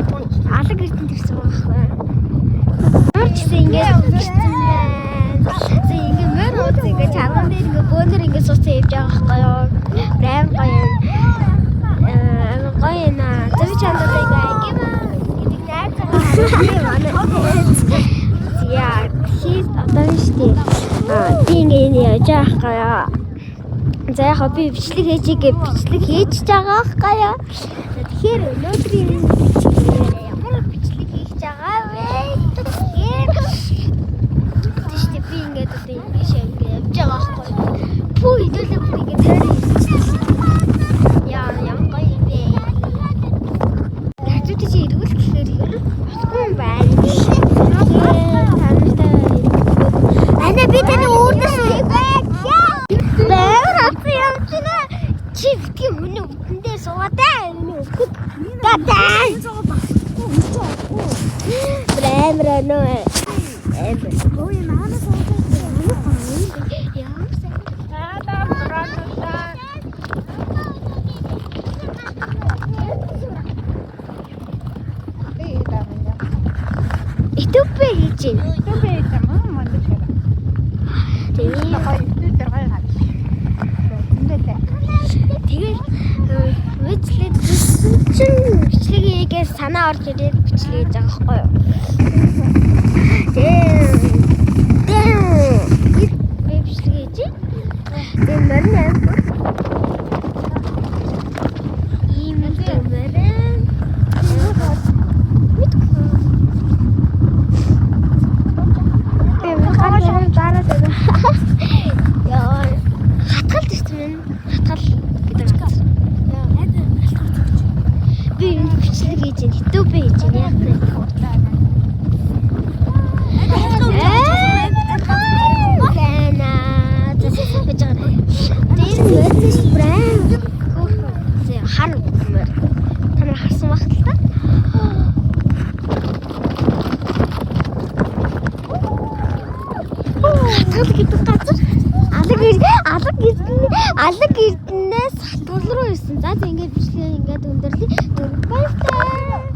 ингээд алаг эрдэнэ төрсөн байхгүй. Ямар ч гэсэн ингээд ингээд мөр ууц ингээд чарган дээр ингээд бөөнөр ингээд сууцсан явж байгаа байхгүй юу. Брэм гоё. Гоё наа. Тэр чандаа ингээд гэдэг найзгаа. Яа, хийх одоо штий. Би ингээд яаж яах гаяа. За яг би бичлэг хийжигээ бичлэг хийж байгаа байхгүй юу. Тэгэхээр өнөөдрийн ямар бичлэг хийж байгаа вэ? Тэгэхээр би ингээд одоо ингэ шиг явж байгаа байхгүй юу. Пүү идэлээ бүр ингэ тайраа яа ямар гоё юм бэ. Яцууд чи ирүүл гэхээр ер нь болохгүй юм байна. Ана би таны өөрөөс чи битгий хүний үтэн дээр суугаадаа энэ өгөхөд гадаа брээмрэ нөө ой маана суугаад яам итүпэ хийж байна. итүпэ хийж байгаа юм манд чараа. Тэгээд бичлэгийг санаа орж ирээд бичлэг хийж байгаа байхгүй юу. Би бичлэг хийж. Тэгээд мөрн амир. Ийм мөрн. Яа, хатгал тийм хатгал гэдэг байна. Би бичлэг хийж байна. Ютуб хийж байна. Яг тийм. Алаг эрдэнээс хатгал руу ирсэн. За ингээд бичлэг ингээд өндөрлөе. Баярлалаа.